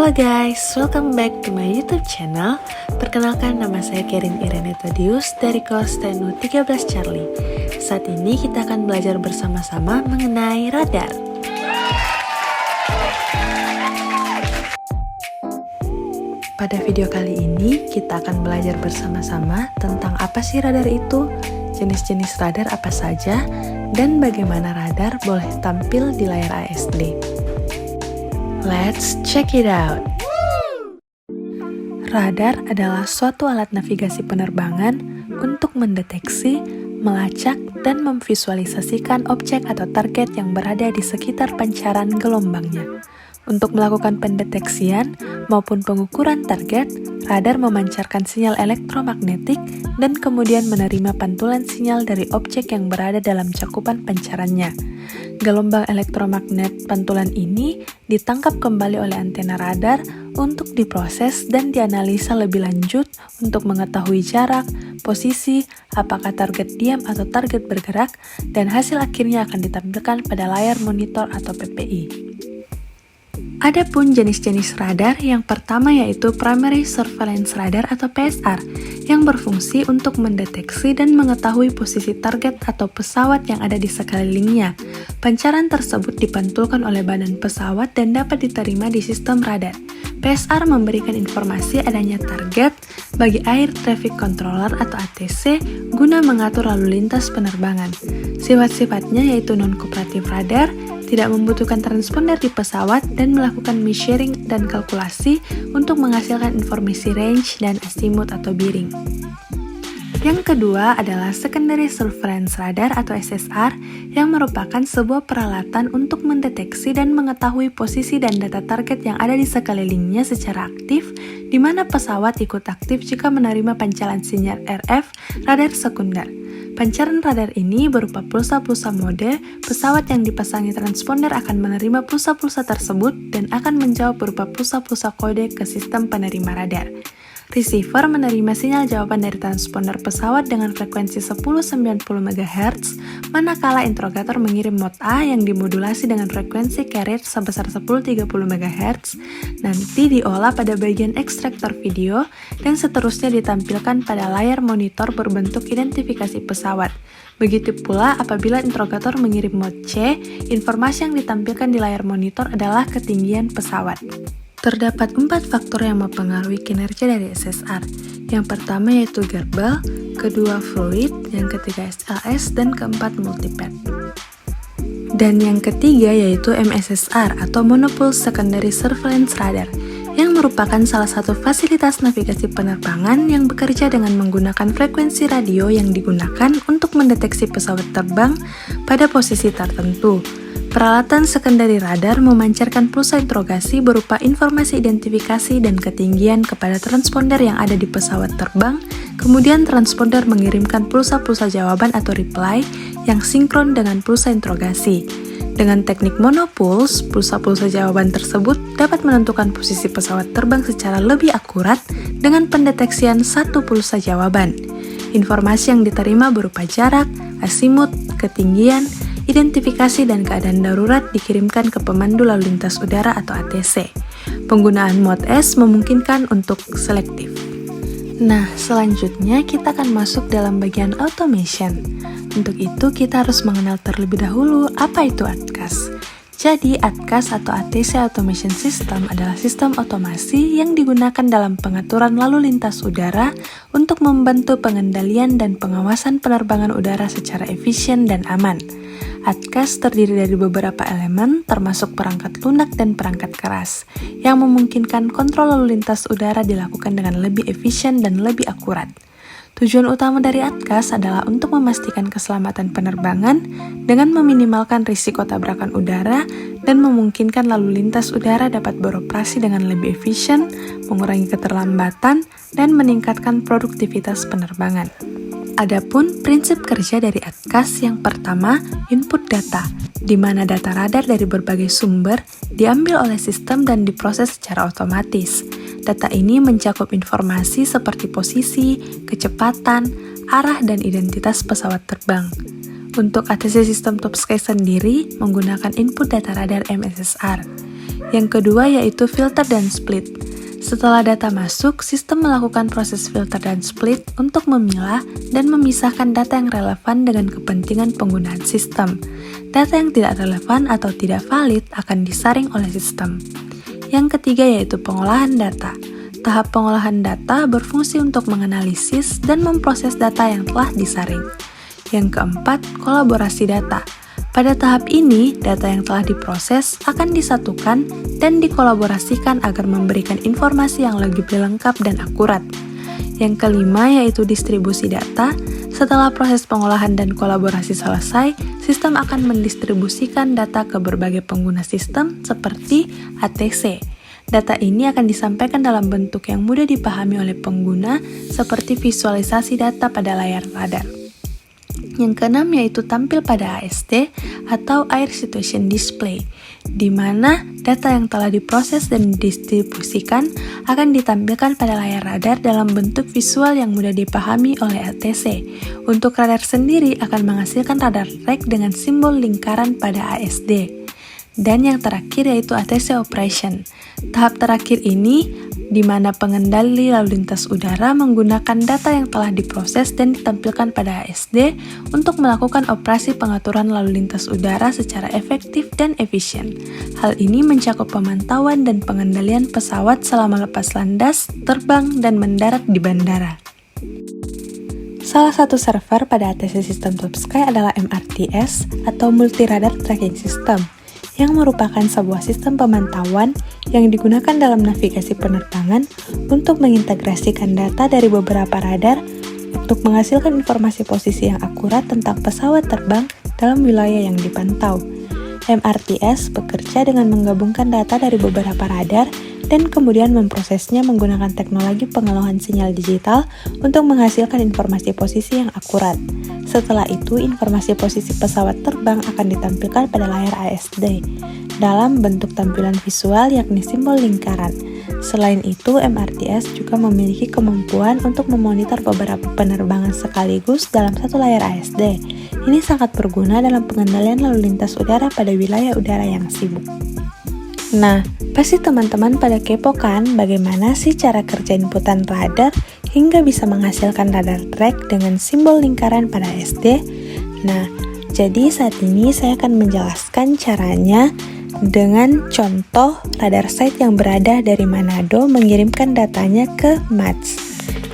Halo guys, welcome back to my YouTube channel. Perkenalkan, nama saya Kerin Irene Todius dari kelas TNU 13 Charlie. Saat ini kita akan belajar bersama-sama mengenai radar. Pada video kali ini, kita akan belajar bersama-sama tentang apa sih radar itu, jenis-jenis radar apa saja, dan bagaimana radar boleh tampil di layar ASD. Let's check it out. Radar adalah suatu alat navigasi penerbangan untuk mendeteksi, melacak, dan memvisualisasikan objek atau target yang berada di sekitar pancaran gelombangnya. Untuk melakukan pendeteksian maupun pengukuran target, radar memancarkan sinyal elektromagnetik dan kemudian menerima pantulan sinyal dari objek yang berada dalam cakupan pancarannya. Gelombang elektromagnet pantulan ini ditangkap kembali oleh antena radar untuk diproses dan dianalisa lebih lanjut untuk mengetahui jarak, posisi, apakah target diam atau target bergerak, dan hasil akhirnya akan ditampilkan pada layar monitor atau PPI. Adapun jenis-jenis radar, yang pertama yaitu Primary Surveillance Radar atau PSR, yang berfungsi untuk mendeteksi dan mengetahui posisi target atau pesawat yang ada di sekelilingnya. Pancaran tersebut dipantulkan oleh badan pesawat dan dapat diterima di sistem radar. PSR memberikan informasi adanya target bagi Air Traffic Controller atau ATC guna mengatur lalu lintas penerbangan. Sifat-sifatnya yaitu non-kooperatif radar, tidak membutuhkan transponder di pesawat, dan melakukan measuring dan kalkulasi untuk menghasilkan informasi range dan azimuth atau bearing. Yang kedua adalah Secondary Surveillance Radar atau SSR, yang merupakan sebuah peralatan untuk mendeteksi dan mengetahui posisi dan data target yang ada di sekelilingnya secara aktif, di mana pesawat ikut aktif jika menerima pancaran sinyal RF radar sekunder. Pancaran radar ini berupa pulsa-pulsa mode. Pesawat yang dipasangi transponder akan menerima pulsa-pulsa tersebut dan akan menjawab berupa pulsa-pulsa kode ke sistem penerima radar. Receiver menerima sinyal jawaban dari transponder pesawat dengan frekuensi 1090 MHz, manakala interrogator mengirim mode A yang dimodulasi dengan frekuensi carrier sebesar 1030 MHz, nanti diolah pada bagian ekstraktor video, dan seterusnya ditampilkan pada layar monitor berbentuk identifikasi pesawat. Begitu pula apabila interrogator mengirim mode C, informasi yang ditampilkan di layar monitor adalah ketinggian pesawat. Terdapat 4 faktor yang mempengaruhi kinerja dari SSR. Yang pertama yaitu gerbal, kedua fluid, yang ketiga SLS, dan keempat multipad. Dan yang ketiga yaitu MSSR atau Monopulse Secondary Surveillance Radar, yang merupakan salah satu fasilitas navigasi penerbangan yang bekerja dengan menggunakan frekuensi radio yang digunakan untuk mendeteksi pesawat terbang pada posisi tertentu. Peralatan secondary radar memancarkan pulsa interogasi berupa informasi identifikasi dan ketinggian kepada transponder yang ada di pesawat terbang, kemudian transponder mengirimkan pulsa-pulsa jawaban atau reply yang sinkron dengan pulsa interogasi. Dengan teknik monopulse, pulsa-pulsa jawaban tersebut dapat menentukan posisi pesawat terbang secara lebih akurat dengan pendeteksian satu pulsa jawaban. Informasi yang diterima berupa jarak, azimuth, ketinggian, identifikasi, dan keadaan darurat dikirimkan ke pemandu lalu lintas udara atau ATC. Penggunaan mode S memungkinkan untuk selektif. Nah, selanjutnya kita akan masuk dalam bagian automation. Untuk itu kita harus mengenal terlebih dahulu apa itu ATCAS. Jadi, ATCAS atau ATC Automation System adalah sistem otomasi yang digunakan dalam pengaturan lalu lintas udara untuk membantu pengendalian dan pengawasan penerbangan udara secara efisien dan aman. ATCAS terdiri dari beberapa elemen, termasuk perangkat lunak dan perangkat keras, yang memungkinkan kontrol lalu lintas udara dilakukan dengan lebih efisien dan lebih akurat. Tujuan utama dari ATCAS adalah untuk memastikan keselamatan penerbangan dengan meminimalkan risiko tabrakan udara dan memungkinkan lalu lintas udara dapat beroperasi dengan lebih efisien, mengurangi keterlambatan, dan meningkatkan produktivitas penerbangan. Adapun prinsip kerja dari ATCAS, yang pertama, input data, di mana data radar dari berbagai sumber diambil oleh sistem dan diproses secara otomatis. Data ini mencakup informasi seperti posisi, kecepatan, arah, dan identitas pesawat terbang. Untuk ATC System Top Sky sendiri menggunakan input data radar MSSR. Yang kedua yaitu filter dan split. Setelah data masuk, sistem melakukan proses filter dan split untuk memilah dan memisahkan data yang relevan dengan kepentingan penggunaan sistem. Data yang tidak relevan atau tidak valid akan disaring oleh sistem. Yang ketiga yaitu pengolahan data. Tahap pengolahan data berfungsi untuk menganalisis dan memproses data yang telah disaring. Yang keempat, kolaborasi data. Pada tahap ini, data yang telah diproses akan disatukan dan dikolaborasikan agar memberikan informasi yang lebih lengkap dan akurat. Yang kelima yaitu distribusi data. Setelah proses pengolahan dan kolaborasi selesai, sistem akan mendistribusikan data ke berbagai pengguna sistem seperti ATC. Data ini akan disampaikan dalam bentuk yang mudah dipahami oleh pengguna seperti visualisasi data pada layar radar. Yang keenam yaitu tampil pada ASD atau Air Situation Display, di mana data yang telah diproses dan didistribusikan akan ditampilkan pada layar radar dalam bentuk visual yang mudah dipahami oleh ATC. Untuk radar sendiri akan menghasilkan radar track dengan simbol lingkaran pada ASD. Dan yang terakhir yaitu ATC Operation. Tahap terakhir ini di mana pengendali lalu lintas udara menggunakan data yang telah diproses dan ditampilkan pada ASD untuk melakukan operasi pengaturan lalu lintas udara secara efektif dan efisien. Hal ini mencakup pemantauan dan pengendalian pesawat selama lepas landas, terbang, dan mendarat di bandara. Salah satu server pada ATC System Top Sky adalah MRTS atau Multi Radar Tracking System, yang merupakan sebuah sistem pemantauan yang digunakan dalam navigasi penerbangan untuk mengintegrasikan data dari beberapa radar untuk menghasilkan informasi posisi yang akurat tentang pesawat terbang dalam wilayah yang dipantau. MRTS bekerja dengan menggabungkan data dari beberapa radar dan kemudian memprosesnya menggunakan teknologi pengolahan sinyal digital untuk menghasilkan informasi posisi yang akurat. Setelah itu, informasi posisi pesawat terbang akan ditampilkan pada layar ASD dalam bentuk tampilan visual yakni simbol lingkaran. Selain itu, MRTS juga memiliki kemampuan untuk memonitor beberapa penerbangan sekaligus dalam satu layar ASD. Ini sangat berguna dalam pengendalian lalu lintas udara pada wilayah udara yang sibuk. Nah, pasti teman-teman pada kepo kan bagaimana sih cara kerja inputan radar hingga bisa menghasilkan radar track dengan simbol lingkaran pada SD? Nah, jadi saat ini saya akan menjelaskan caranya dengan contoh radar site yang berada dari Manado mengirimkan datanya ke MATS.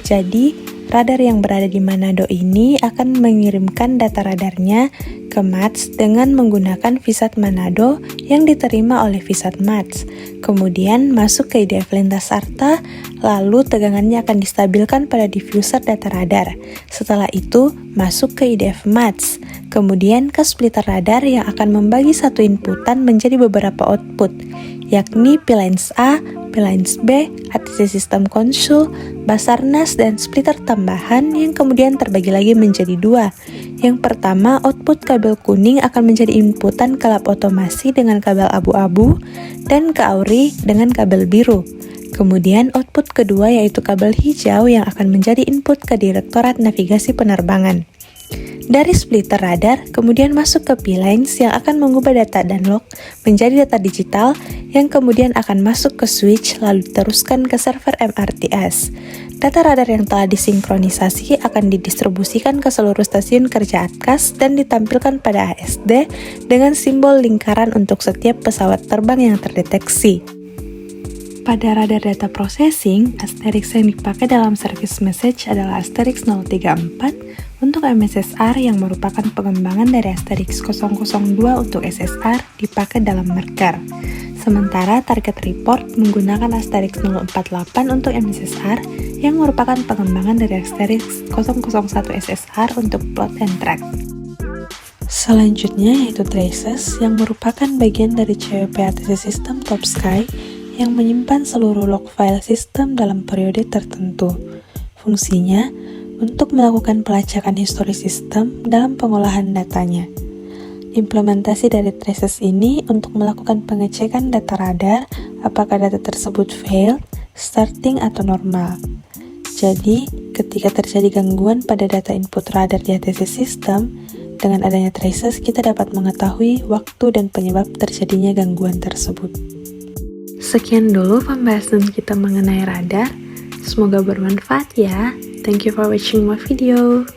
Jadi, radar yang berada di Manado ini akan mengirimkan data radarnya ke MATS dengan menggunakan VSAT Manado yang diterima oleh VSAT MATS. Kemudian masuk ke IDF lintas SARTA, lalu tegangannya akan distabilkan pada diffuser data radar. Setelah itu, masuk ke IDF MATS. Kemudian ke splitter radar yang akan membagi satu inputan menjadi beberapa output, yakni P-Lines A, P-Lines B, ATC System Console, Basarnas, dan splitter tambahan yang kemudian terbagi lagi menjadi dua. Yang pertama, output kabel kuning akan menjadi inputan ke lab otomasi dengan kabel abu-abu dan ke AURI dengan kabel biru. Kemudian output kedua yaitu kabel hijau yang akan menjadi input ke Direktorat Navigasi Penerbangan. Dari splitter radar, kemudian masuk ke P-Lines yang akan mengubah data dan log menjadi data digital yang kemudian akan masuk ke switch lalu diteruskan ke server MRTS. Data radar yang telah disinkronisasi akan didistribusikan ke seluruh stasiun kerja ATKAS dan ditampilkan pada ASD dengan simbol lingkaran untuk setiap pesawat terbang yang terdeteksi. Pada radar data processing, asterisk yang dipakai dalam service message adalah asterisk 034 untuk MSSR yang merupakan pengembangan dari asterisk 002 untuk SSR dipakai dalam Merker. Sementara target report menggunakan asterisk 048 untuk MSSR yang merupakan pengembangan dari asterisk 001 SSR untuk plot and track. Selanjutnya yaitu traces yang merupakan bagian dari CWP ATC System Top Sky yang menyimpan seluruh log file sistem dalam periode tertentu. Fungsinya untuk melakukan pelacakan histori sistem dalam pengolahan datanya. Implementasi dari traces ini untuk melakukan pengecekan data radar apakah data tersebut fail, starting, atau normal. Jadi, ketika terjadi gangguan pada data input radar di ATC System, dengan adanya traces kita dapat mengetahui waktu dan penyebab terjadinya gangguan tersebut. Sekian dulu pembahasan kita mengenai radar. Semoga bermanfaat ya. Thank you for watching my video.